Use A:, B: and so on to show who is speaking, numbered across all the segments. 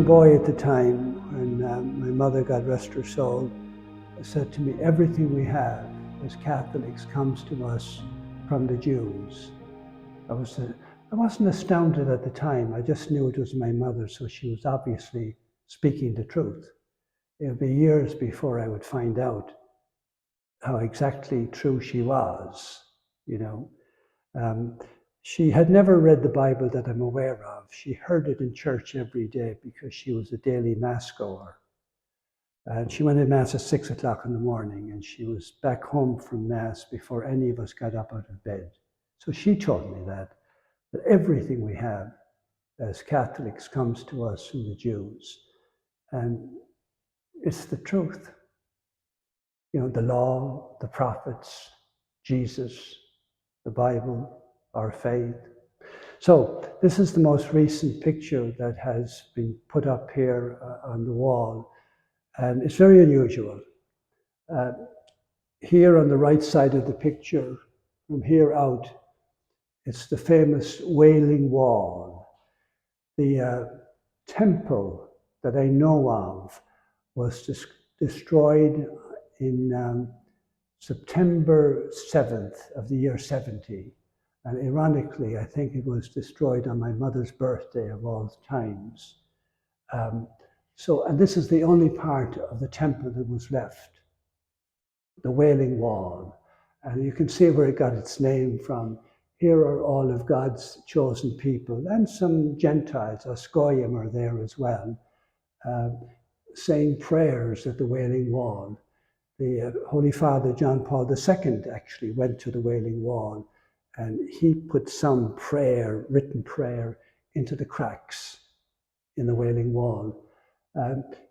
A: young boy at the time when my mother, God rest her soul, said to me, everything we have as Catholics comes to us from the Jews. I wasn't astounded at the time. I just knew it was my mother, so she was obviously speaking the truth. It would be years before I would find out how exactly true she was, you know. She had never read the Bible that I'm aware of. She heard it in church every day because she was a daily mass goer. And she went to mass at 6 o'clock in the morning, and she was back home from mass before any of us got up out of bed. So she told me that everything we have as Catholics comes to us from the Jews. And it's the truth. You know, the law, the prophets, Jesus, the Bible, our faith. So this is the most recent picture that has been put up here on the wall. And it's very unusual. Here on the right side of the picture, from here out, it's the famous Wailing Wall. The temple that I know of was destroyed in September 7th of the year 70. And ironically, I think it was destroyed on my mother's birthday of all times. And this is the only part of the temple that was left, the Wailing Wall. And you can see where it got its name from. Here are all of God's chosen people, and some Gentiles, Goyim are there as well, saying prayers at the Wailing Wall. The Holy Father John Paul II actually went to the Wailing Wall, and he put some prayer, written prayer, into the cracks in the Wailing Wall.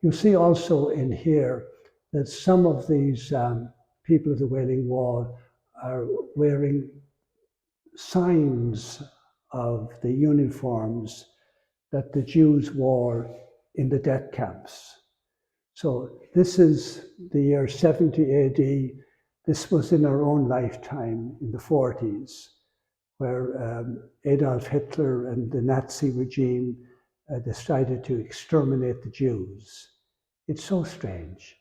A: You'll see also in here that some of these people of the Wailing Wall are wearing signs of the uniforms that the Jews wore in the death camps. So this is the year 70 AD. This was in our own lifetime in the 40s, where Adolf Hitler and the Nazi regime decided to exterminate the Jews. It's so strange.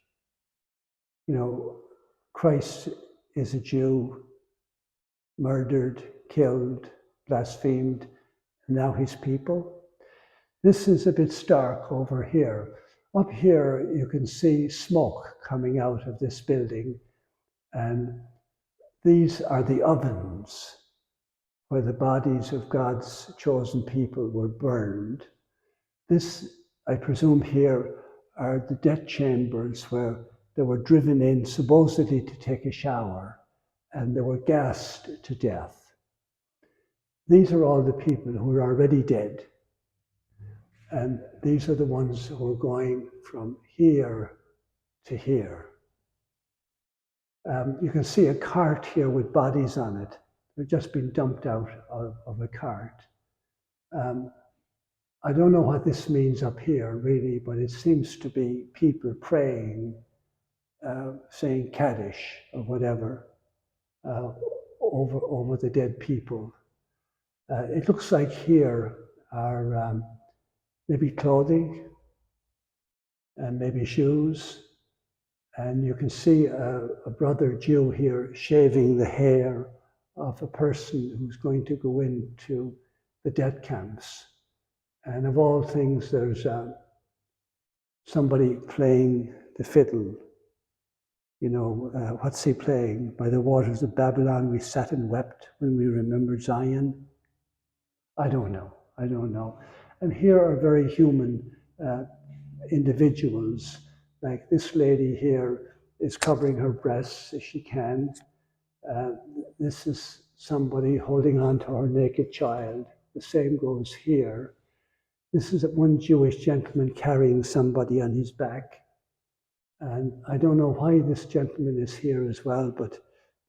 A: You know, Christ is a Jew, murdered, killed, blasphemed, and now his people. This is a bit stark over here. Up here, you can see smoke coming out of this building, and these are the ovens where the bodies of God's chosen people were burned. This, I presume here, are the death chambers where they were driven in supposedly to take a shower, and they were gassed to death. These are all the people who are already dead. And these are the ones who are going from here to here. You can see a cart here with bodies on it. They've just been dumped out of a cart. I don't know what this means up here, really, but it seems to be people praying, saying Kaddish or whatever, over the dead people. It looks like here are maybe clothing and maybe shoes. And you can see a brother Jew here shaving the hair of a person who's going to go into the death camps. And of all things, there's somebody playing the fiddle. You know, what's he playing? By the waters of Babylon we sat and wept when we remembered Zion. I don't know. And here are very human individuals. Like this lady here is covering her breasts as she can. This is somebody holding on to her naked child. The same goes here. This is one Jewish gentleman carrying somebody on his back. And I don't know why this gentleman is here as well, but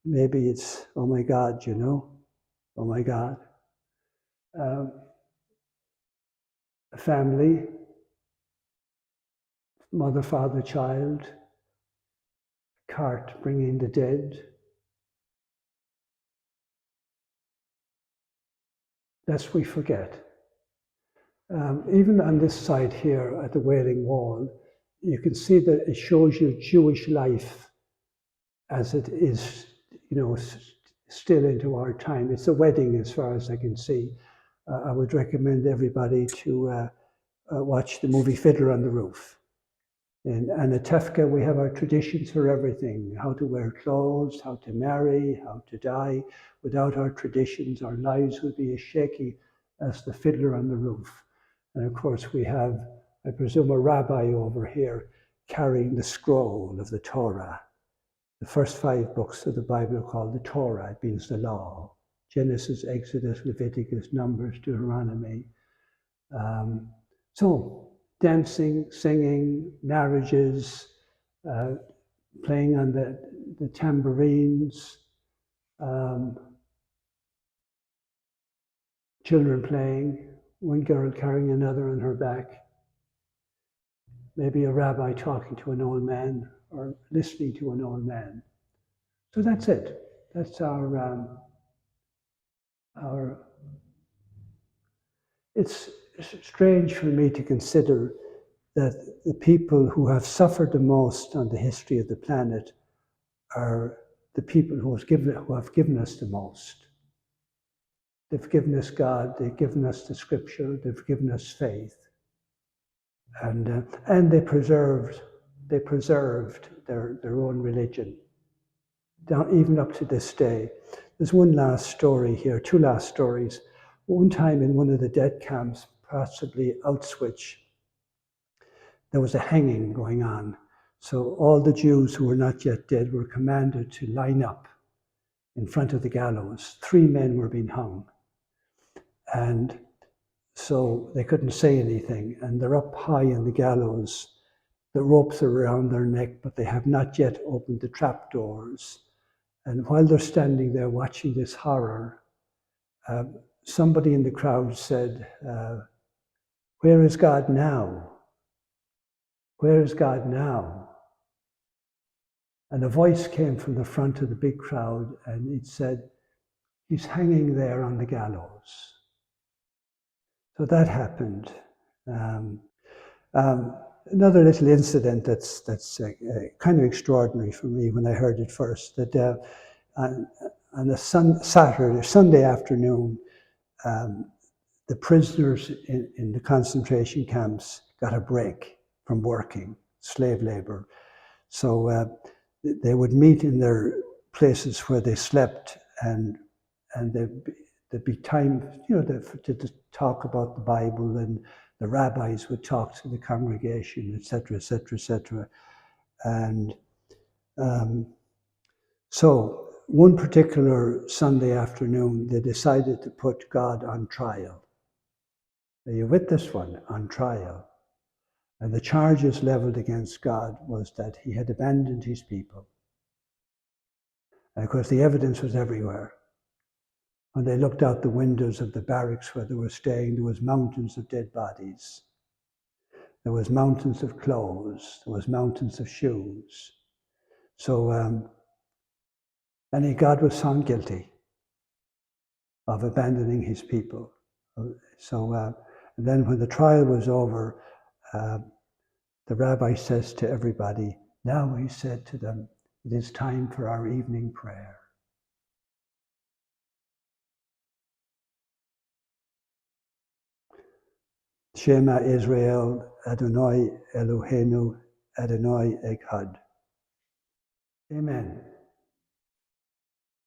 A: maybe it's, oh my God, you know? Oh my God. A family, mother, father, child, cart bringing the dead. Lest we forget. Even on this side here at the Wailing Wall, you can see that it shows you Jewish life as it is, still into our time. It's a wedding as far as I can see. I would recommend everybody to watch the movie Fiddler on the Roof. In Anatevka, we have our traditions for everything: how to wear clothes, how to marry, how to die. Without our traditions, our lives would be as shaky as the fiddler on the roof. And of course, we have, I presume, a rabbi over here carrying the scroll of the Torah. The first 5 books of the Bible are called the Torah. It means the law: Genesis, Exodus, Leviticus, Numbers, Deuteronomy. So dancing, singing, marriages, playing on the tambourines, children playing, one girl carrying another on her back, maybe a rabbi talking to an old man or listening to an old man. So that's it. That's our it's strange for me to consider that the people who have suffered the most on the history of the planet are the people who have given us the most. They've given us God, they've given us the scripture, they've given us faith. And they preserved their own religion, down even up to this day. There's one last story here, 2 last stories. One time in one of the dead camps, possibly Auschwitz, there was a hanging going on. So all the Jews who were not yet dead were commanded to line up in front of the gallows. 3 men were being hung. And so they couldn't say anything. And they're up high in the gallows. The ropes are around their neck, but they have not yet opened the trapdoors. And while they're standing there watching this horror, somebody in the crowd said, "Where is God now? Where is God now?" And a voice came from the front of the big crowd, and it said, "He's hanging there on the gallows." So that happened. Another little incident that's kind of extraordinary for me when I heard it first, that on a Sunday afternoon, the prisoners in the concentration camps got a break from working, slave labor. So they would meet in their places where they slept, and there'd be time, to talk about the Bible, and the rabbis would talk to the congregation, etc., etc., etc. And so one particular Sunday afternoon, they decided to put God on trial. Are you with this one? On trial. And the charges leveled against God was that he had abandoned his people. And of course, the evidence was everywhere. When they looked out the windows of the barracks where they were staying, there was mountains of dead bodies. There was mountains of clothes. There was mountains of shoes. So, and God was found guilty of abandoning his people. So, and then when the trial was over, the rabbi says to everybody, "Now," he said to them, "it is time for our evening prayer." Shema Israel, Adonai Eloheinu, Adonai Echad. Amen.